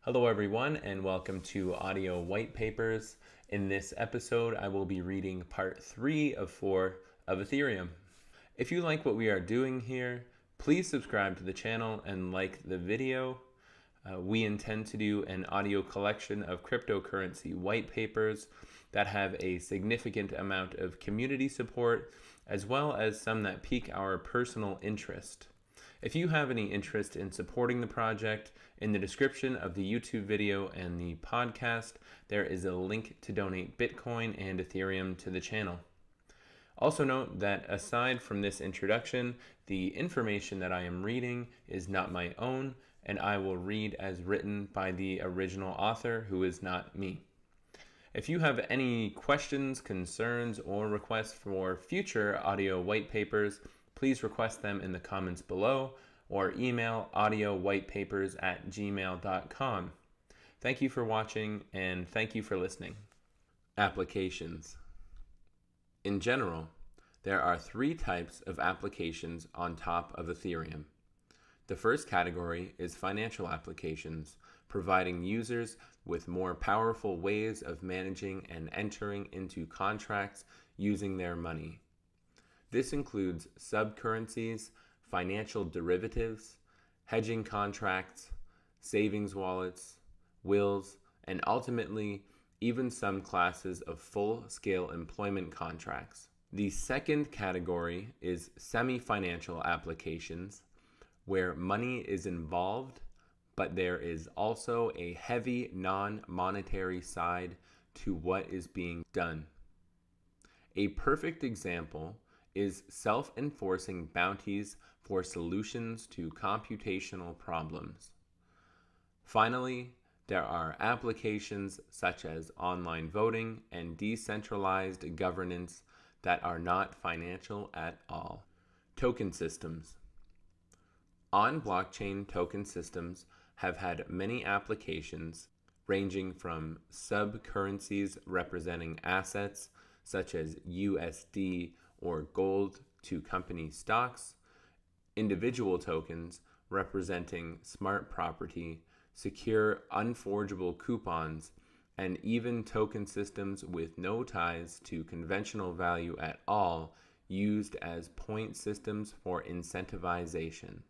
Hello everyone and welcome to Audio White Papers. In this episode, I will be reading part 3 of 4 of Ethereum. If you like what we are doing here, please subscribe to the channel and like the video. We intend to do an audio collection of cryptocurrency white papers that have a significant amount of community support, as well as some that pique our personal interest. If you have any interest in supporting the project, in the description of the YouTube video and the podcast, there is a link to donate Bitcoin and Ethereum to the channel. Also note that aside from this introduction, the information that I am reading is not my own, and I will read as written by the original author, who is not me. If you have any questions, concerns, or requests for future audio white papers, please request them in the comments below or email audiowhitepapers@gmail.com. Thank you for watching and thank you for listening. Applications. In general, there are 3 types of applications on top of Ethereum. The first category is financial applications, providing users with more powerful ways of managing and entering into contracts using their money. This includes subcurrencies, financial derivatives, hedging contracts, savings wallets, wills, and ultimately, even some classes of full-scale employment contracts. The second category is semi-financial applications, where money is involved, but there is also a heavy non-monetary side to what is being done. A perfect example is self-enforcing bounties for solutions to computational problems. Finally, there are applications such as online voting and decentralized governance that are not financial at all. Token systems. On-blockchain token systems have had many applications, ranging from sub-currencies representing assets such as USD or gold to company stocks, individual tokens representing smart property, secure unforgeable coupons, and even token systems with no ties to conventional value at all, used as point systems for incentivization.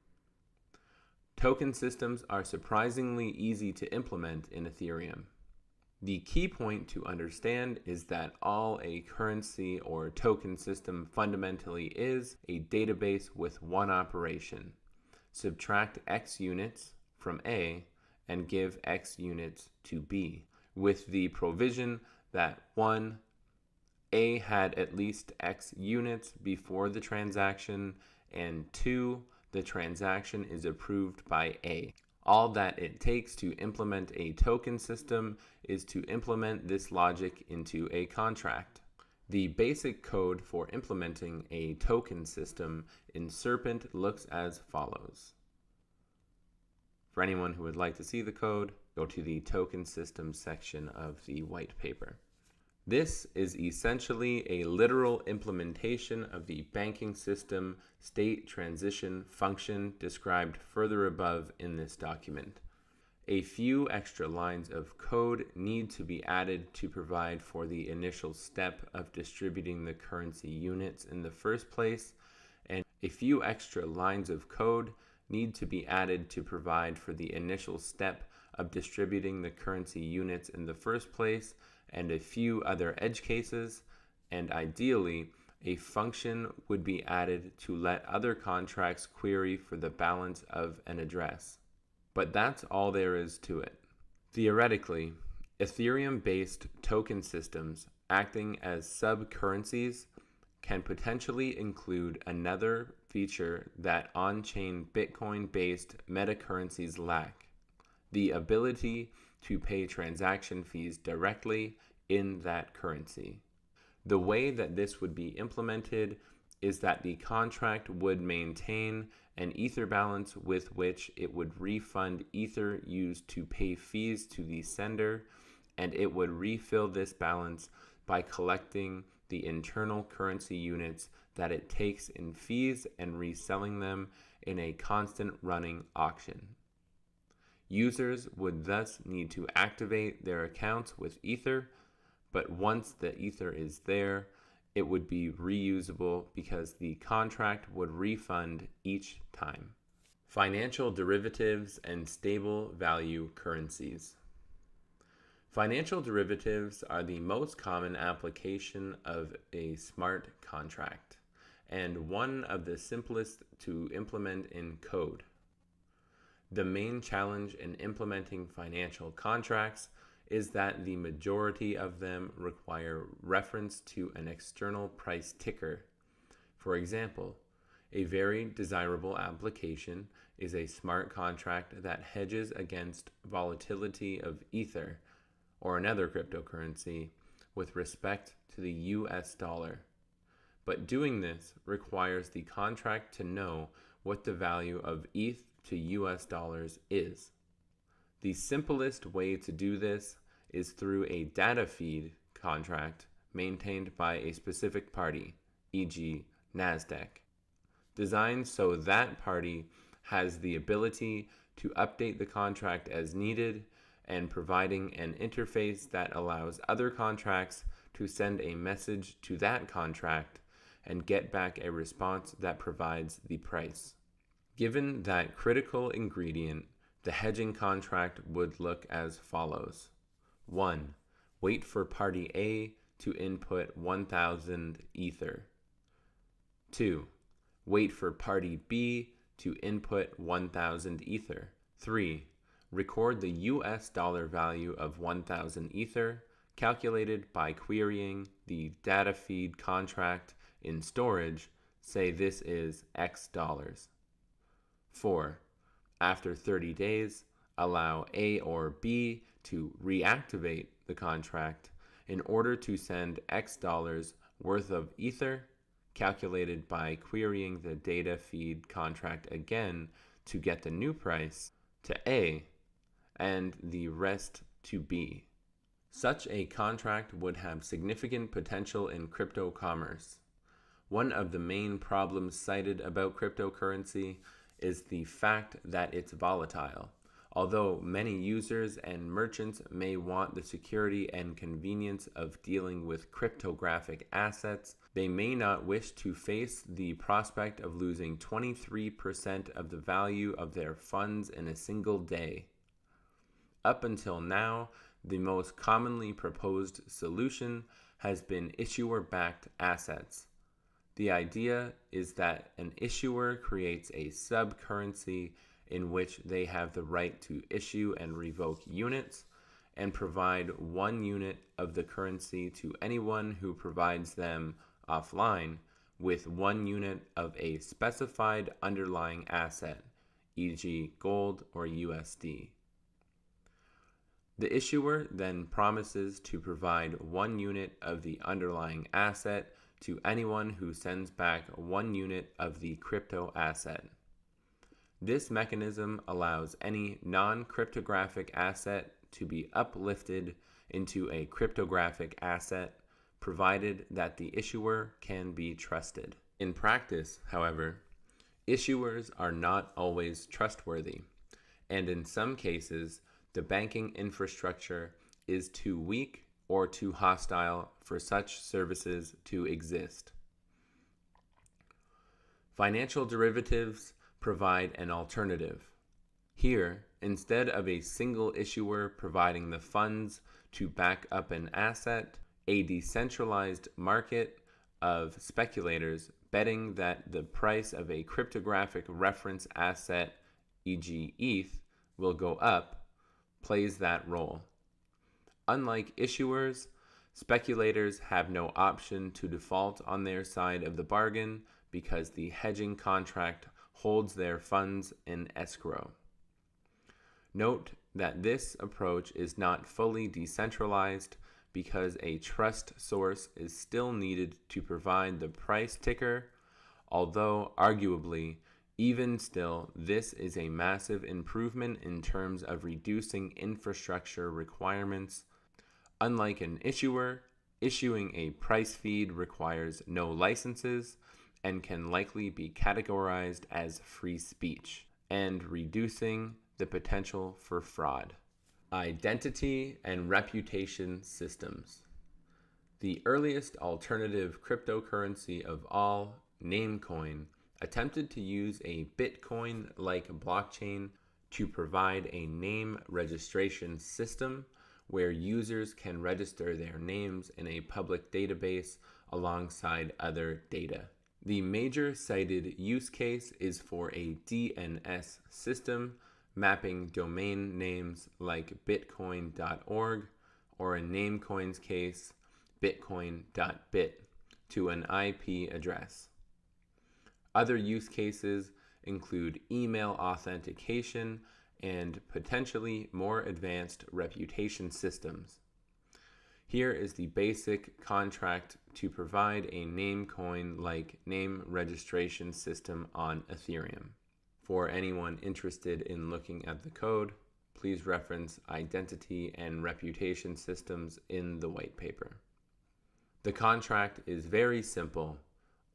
Token systems are surprisingly easy to implement in Ethereum. The key point to understand is that all a currency or token system fundamentally is a database with one operation. Subtract X units from A and give X units to B, with the provision that 1. A had at least X units before the transaction, and 2. The transaction is approved by A. All that it takes to implement a token system is to implement this logic into a contract. The basic code for implementing a token system in Serpent looks as follows. For anyone who would like to see the code, go to the token system section of the white paper. This is essentially a literal implementation of the banking system state transition function described further above in this document. A few extra lines of code need to be added to provide for the initial step of distributing the currency units in the first place, and a few extra lines of code need to be added to provide for the initial step of distributing the currency units in the first place, and a few other edge cases, and ideally, a function would be added to let other contracts query for the balance of an address. But that's all there is to it. Theoretically, Ethereum-based token systems acting as sub-currencies can potentially include another feature that on-chain Bitcoin-based metacurrencies lack: the ability to pay transaction fees directly in that currency. The way that this would be implemented is that the contract would maintain an Ether balance with which it would refund Ether used to pay fees to the sender, and it would refill this balance by collecting the internal currency units that it takes in fees and reselling them in a constant running auction. Users would thus need to activate their accounts with Ether, but once the Ether is there, it would be reusable because the contract would refund each time. Financial derivatives and stable value currencies. Financial derivatives are the most common application of a smart contract, and one of the simplest to implement in code. The main challenge in implementing financial contracts is that the majority of them require reference to an external price ticker. For example, a very desirable application is a smart contract that hedges against volatility of Ether or another cryptocurrency with respect to the US dollar. But doing this requires the contract to know what the value of ETH to US dollars is. The simplest way to do this is through a data feed contract maintained by a specific party, e.g., NASDAQ, designed so that party has the ability to update the contract as needed and providing an interface that allows other contracts to send a message to that contract and get back a response that provides the price. Given that critical ingredient, the hedging contract would look as follows. 1. Wait for party A to input 1,000 Ether. 2. Wait for party B to input 1,000 Ether. 3. Record the US dollar value of 1,000 Ether, calculated by querying the data feed contract in storage, say this is X dollars. 4. After 30 days, allow A or B to reactivate the contract in order to send X dollars worth of Ether, calculated by querying the data feed contract again to get the new price, to A, and the rest to B. Such a contract would have significant potential in crypto commerce. One of the main problems cited about cryptocurrency is the fact that it's volatile. Although many users and merchants may want the security and convenience of dealing with cryptographic assets, they may not wish to face the prospect of losing 23% of the value of their funds in a single day. Up until now, the most commonly proposed solution has been issuer-backed assets. The idea is that an issuer creates a sub-currency in which they have the right to issue and revoke units and provide 1 unit of the currency to anyone who provides them offline with 1 unit of a specified underlying asset, e.g. gold or USD. The issuer then promises to provide 1 unit of the underlying asset to anyone who sends back 1 unit of the crypto asset. This mechanism allows any non-cryptographic asset to be uplifted into a cryptographic asset, provided that the issuer can be trusted. In practice, however, issuers are not always trustworthy, and in some cases, the banking infrastructure is too weak or too hostile for such services to exist. Financial derivatives provide an alternative. Here, instead of a single issuer providing the funds to back up an asset, a decentralized market of speculators betting that the price of a cryptographic reference asset, e.g. ETH, will go up, plays that role. Unlike issuers, speculators have no option to default on their side of the bargain because the hedging contract holds their funds in escrow. Note that this approach is not fully decentralized because a trust source is still needed to provide the price ticker, although arguably, even still, this is a massive improvement in terms of reducing infrastructure requirements. Unlike an issuer, issuing a price feed requires no licenses and can likely be categorized as free speech, and reducing the potential for fraud. Identity and reputation systems. The earliest alternative cryptocurrency of all, Namecoin, attempted to use a Bitcoin-like blockchain to provide a name registration system where users can register their names in a public database alongside other data. The major cited use case is for a DNS system mapping domain names like bitcoin.org, or in Namecoin's case, bitcoin.bit, to an IP address. Other use cases include email authentication and potentially more advanced reputation systems. Here is the basic contract to provide a Namecoin-like name registration system on Ethereum. For anyone interested in looking at the code, please reference Identity and Reputation Systems in the white paper. The contract is very simple.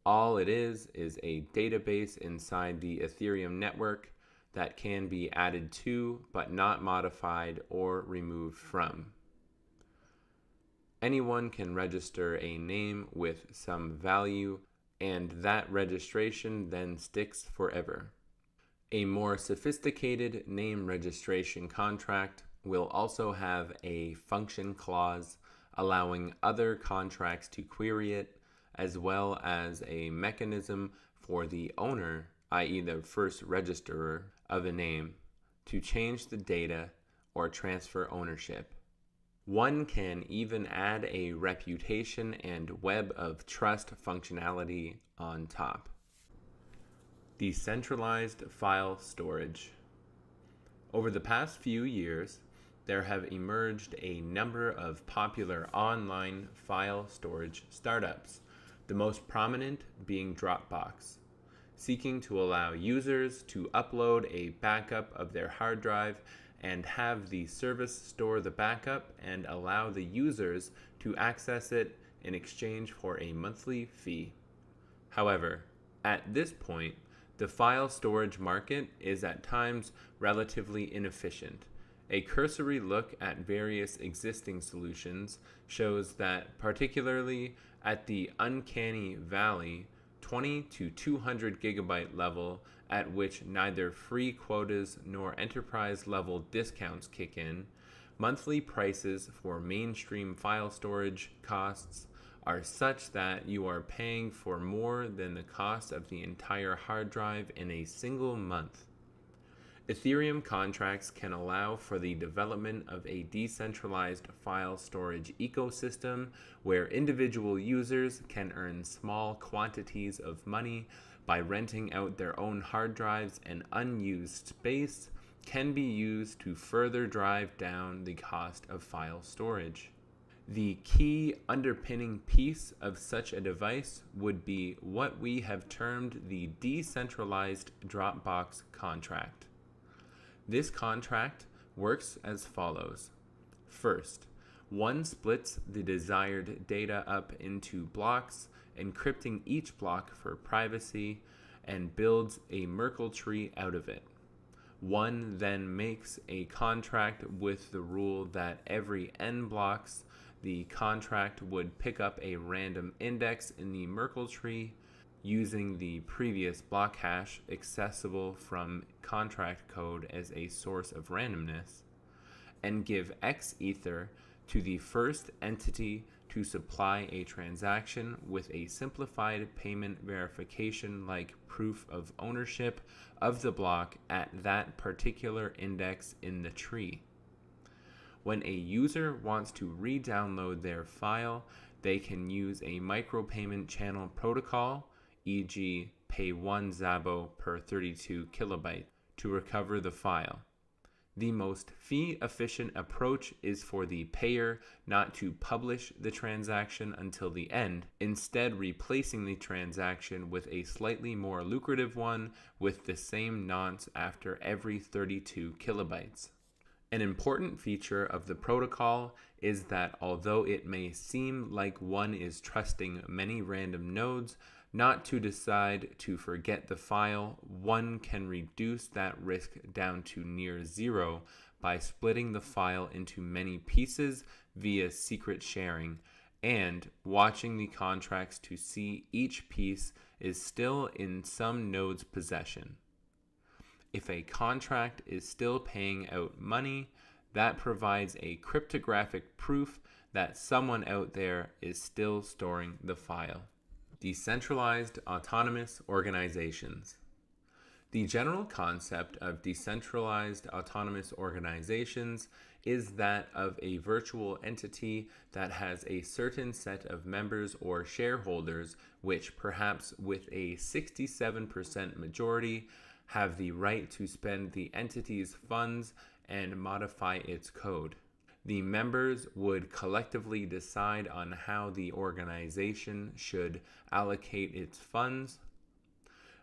All it is a database inside the Ethereum network that can be added to but not modified or removed from. Anyone can register a name with some value, and that registration then sticks forever. A more sophisticated name registration contract will also have a function clause allowing other contracts to query it, as well as a mechanism for the owner, i.e. the first registerer of a name, to change the data or transfer ownership. One can even add a reputation and web of trust functionality on top. Decentralized file storage. Over the past few years, there have emerged a number of popular online file storage startups, the most prominent being Dropbox, seeking to allow users to upload a backup of their hard drive and have the service store the backup and allow the users to access it in exchange for a monthly fee. However, at this point, the file storage market is at times relatively inefficient. A cursory look at various existing solutions shows that, particularly at the uncanny valley 20 to 200 gigabyte level, at which neither free quotas nor enterprise level discounts kick in, monthly prices for mainstream file storage costs are such that you are paying for more than the cost of the entire hard drive in a single month. Ethereum contracts can allow for the development of a decentralized file storage ecosystem where individual users can earn small quantities of money by renting out their own hard drives, and unused space can be used to further drive down the cost of file storage. The key underpinning piece of such a device would be what we have termed the decentralized Dropbox contract. This contract works as follows. First, one splits the desired data up into blocks, encrypting each block for privacy, and builds a Merkle tree out of it. One then makes a contract with the rule that every n blocks, the contract would pick up a random index in the Merkle tree using the previous block hash accessible from contract code as a source of randomness, and give X ether to the first entity to supply a transaction with a simplified payment verification like proof of ownership of the block at that particular index in the tree. When a user wants to re-download their file, they can use a micropayment channel protocol, e.g. pay 1 Zabo per 32 kilobyte, to recover the file. The most fee-efficient approach is for the payer not to publish the transaction until the end, instead replacing the transaction with a slightly more lucrative one with the same nonce after every 32 kilobytes. An important feature of the protocol is that although it may seem like one is trusting many random nodes, not to decide to forget the file, one can reduce that risk down to near zero by splitting the file into many pieces via secret sharing and watching the contracts to see each piece is still in some node's possession. If a contract is still paying out money, that provides a cryptographic proof that someone out there is still storing the file. Decentralized autonomous organizations. The general concept of decentralized autonomous organizations is that of a virtual entity that has a certain set of members or shareholders which, perhaps with a 67% majority, have the right to spend the entity's funds and modify its code. The members would collectively decide on how the organization should allocate its funds.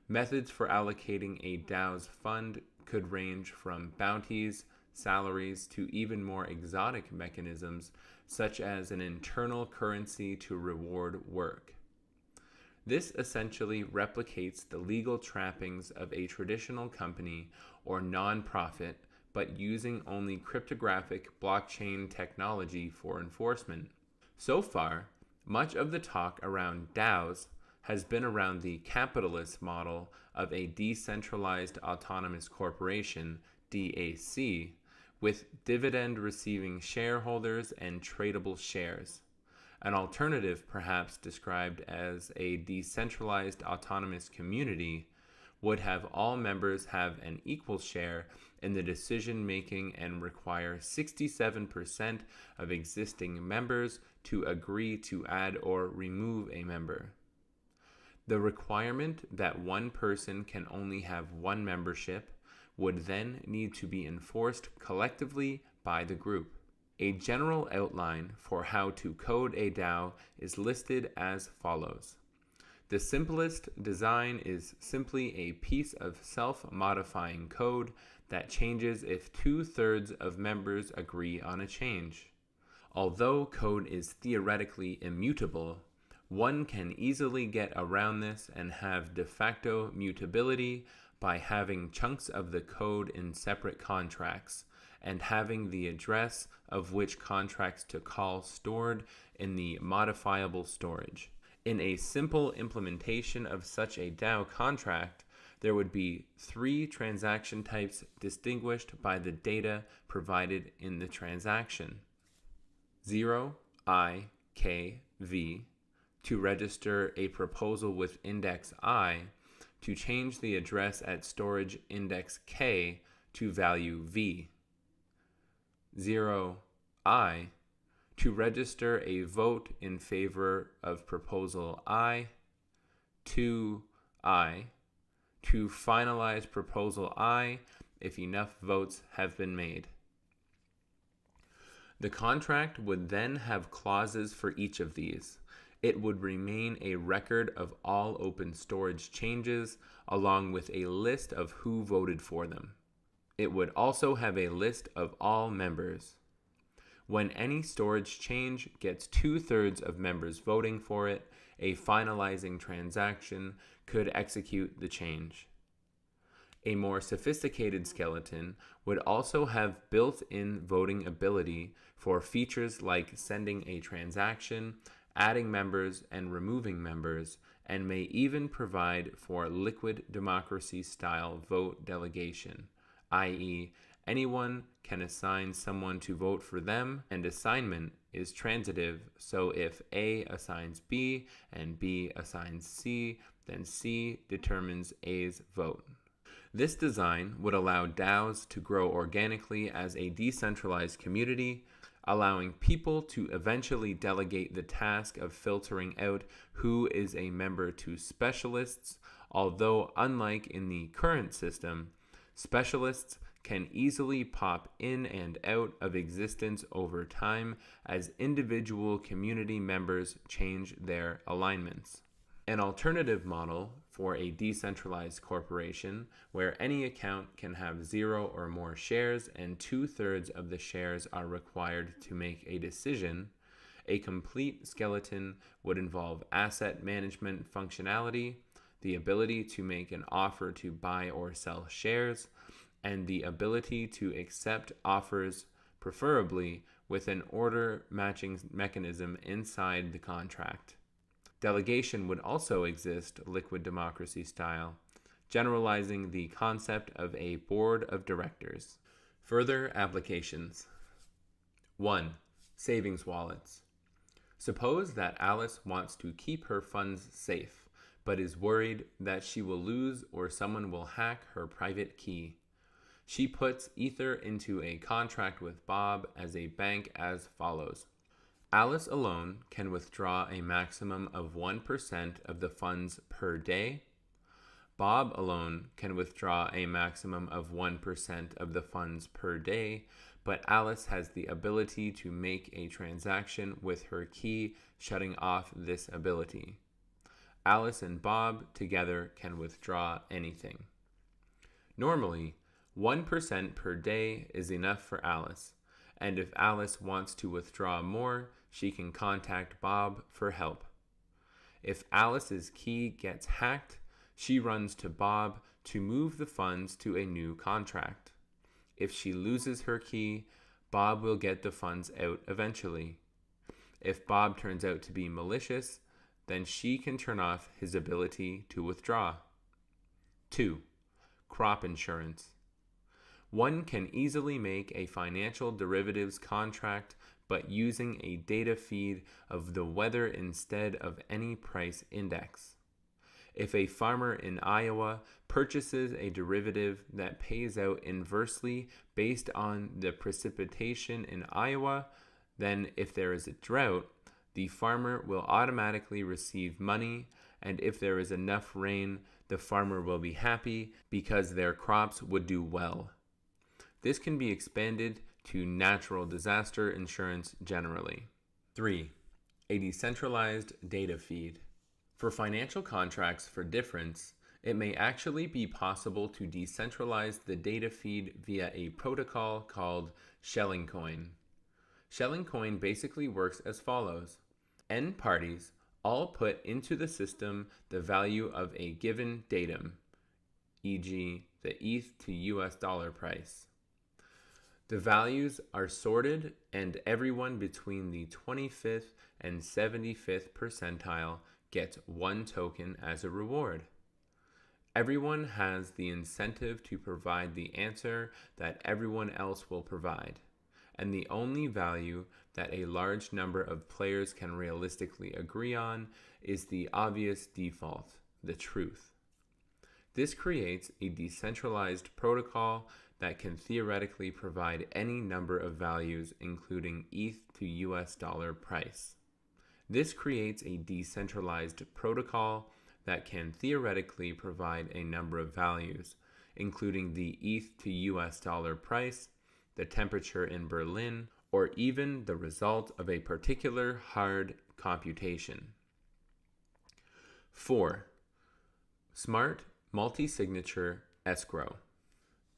Methods for allocating a DAO's fund could range from bounties, salaries, to even more exotic mechanisms, such as an internal currency to reward work. This essentially replicates the legal trappings of a traditional company or nonprofit, but using only cryptographic blockchain technology for enforcement. So far, much of the talk around DAOs has been around the capitalist model of a decentralized autonomous corporation, DAC, with dividend-receiving shareholders and tradable shares. An alternative, perhaps described as a decentralized autonomous community, would have all members have an equal share in the decision-making and require 67% of existing members to agree to add or remove a member. The requirement that one person can only have one membership would then need to be enforced collectively by the group. A general outline for how to code a DAO is listed as follows. The simplest design is simply a piece of self-modifying code that changes if 2/3 of members agree on a change. Although code is theoretically immutable, one can easily get around this and have de facto mutability by having chunks of the code in separate contracts and having the address of which contracts to call stored in the modifiable storage. In a simple implementation of such a DAO contract, there would be 3 transaction types distinguished by the data provided in the transaction. 0, I, K, V, to register a proposal with index I, to change the address at storage index K to value V. 0, I, to register a vote in favor of proposal I. 2, I, to finalize proposal I if enough votes have been made. The contract would then have clauses for each of these. It would remain a record of all open storage changes, along with a list of who voted for them. It would also have a list of all members. When any storage change gets 2/3 of members voting for it, a finalizing transaction could execute the change. A more sophisticated skeleton would also have built-in voting ability for features like sending a transaction, adding members and removing members, and may even provide for liquid democracy-style vote delegation, i.e., anyone can assign someone to vote for them, and assignment is transitive, so if A assigns B and B assigns C, then C determines A's vote. This design would allow DAOs to grow organically as a decentralized community, allowing people to eventually delegate the task of filtering out who is a member to specialists, although unlike in the current system, specialists can easily pop in and out of existence over time as individual community members change their alignments. An alternative model for a decentralized corporation where any account can have 0 or more shares and 2/3 of the shares are required to make a decision A complete skeleton would involve asset management functionality, the ability to make an offer to buy or sell shares, and the ability to accept offers, preferably with an order matching mechanism inside the contract. Delegation would also exist liquid democracy style, generalizing the concept of a board of directors. Further applications. 1. Savings wallets. Suppose that Alice wants to keep her funds safe, but is worried that she will lose or someone will hack her private key. She puts Ether into a contract with Bob as a bank as follows. Alice alone can withdraw a maximum of 1% of the funds per day. Bob alone can withdraw a maximum of 1% of the funds per day, but Alice has the ability to make a transaction with her key shutting off this ability. Alice and Bob together can withdraw anything. Normally, 1% per day is enough for Alice, and if Alice wants to withdraw more, she can contact Bob for help. If Alice's key gets hacked, she runs to Bob to move the funds to a new contract. If she loses her key, Bob will get the funds out eventually. If Bob turns out to be malicious, then she can turn off his ability to withdraw. 2. Crop insurance. One can easily make a financial derivatives contract but using a data feed of the weather instead of any price index. If a farmer in Iowa purchases a derivative that pays out inversely based on the precipitation in Iowa, then if there is a drought, the farmer will automatically receive money, and if there is enough rain, the farmer will be happy because their crops would do well. This can be expanded to natural disaster insurance generally. 3. A decentralized data feed. For financial contracts for difference, it may actually be possible to decentralize the data feed via a protocol called shelling coin. Shelling coin basically works as follows. N parties all put into the system the value of a given datum, e.g. the ETH to US dollar price. The values are sorted and everyone between the 25th and 75th percentile gets one token as a reward. Everyone has the incentive to provide the answer that everyone else will provide, and the only value that a large number of players can realistically agree on is the obvious default, the truth. This creates a decentralized protocol that can theoretically provide any number of values, including ETH to US dollar price. This creates a decentralized protocol that can theoretically provide a number of values, including the ETH to US dollar price, the temperature in Berlin, or even the result of a particular hard computation. 4. Smart multi-signature escrow.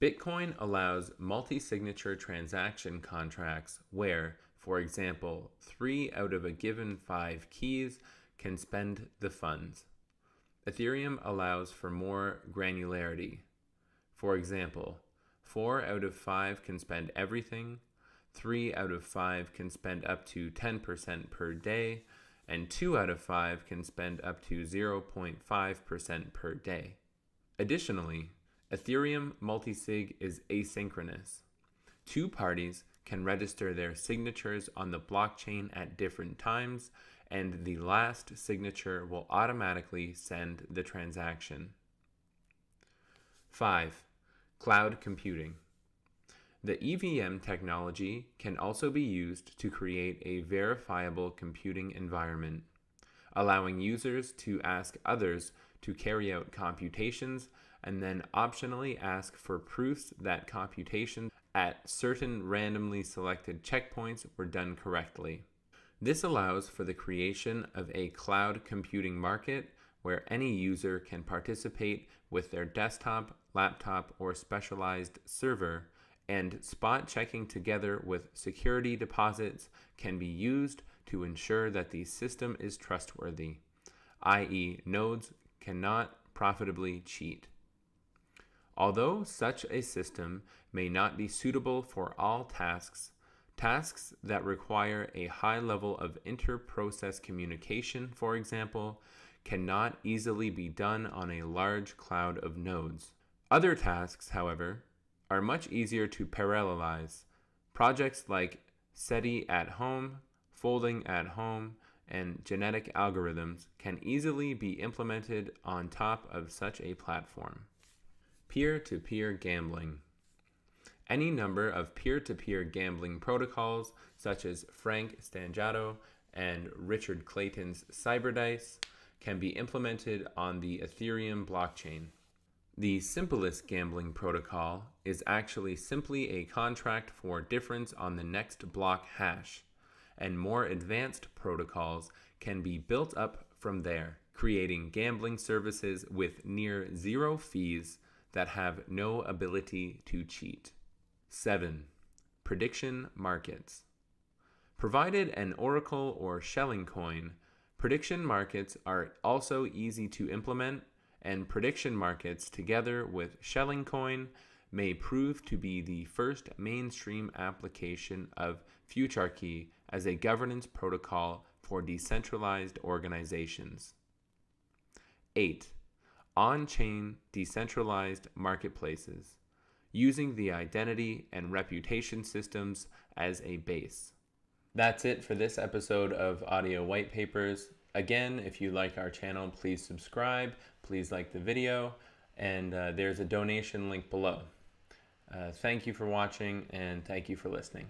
Bitcoin allows multi-signature transaction contracts where, for example, 3 out of a given 5 keys can spend the funds. Ethereum allows for more granularity. For example, 4 out of 5 can spend everything, 3 out of 5 can spend up to 10% per day, and 2 out of 5 can spend up to 0.5% per day. Additionally, Ethereum multisig is asynchronous. 2 parties can register their signatures on the blockchain at different times, and the last signature will automatically send the transaction. 5. Cloud computing. The EVM technology can also be used to create a verifiable computing environment, allowing users to ask others to carry out computations and then optionally ask for proofs that computations at certain randomly selected checkpoints were done correctly. This allows for the creation of a cloud computing market where any user can participate with their desktop, laptop, or specialized server and spot checking together with security deposits can be used to ensure that the system is trustworthy, i.e., nodes cannot profitably cheat. Although such a system may not be suitable for all tasks, tasks that require a high level of inter-process communication, for example, cannot easily be done on a large cloud of nodes. Other tasks, however, are much easier to parallelize. Projects like SETI at home, folding at home, and genetic algorithms can easily be implemented on top of such a platform. Peer-to-peer gambling. Any number of peer-to-peer gambling protocols, such as Frank Stangiato and Richard Clayton's CyberDice, can be implemented on the Ethereum blockchain. The simplest gambling protocol is actually simply a contract for difference on the next block hash, and more advanced protocols can be built up from there, creating gambling services with near zero fees that have no ability to cheat. 7. Prediction markets. Provided an oracle or shelling coin, prediction markets are also easy to implement, and prediction markets together with shelling coin may prove to be the first mainstream application of Futarchy as a governance protocol for decentralized organizations. 8. On-chain decentralized marketplaces, using the identity and reputation systems as a base. That's it for this episode of Audio White Papers. Again, if you like our channel, please subscribe, please like the video, and there's a donation link below. Thank you for watching, and thank you for listening.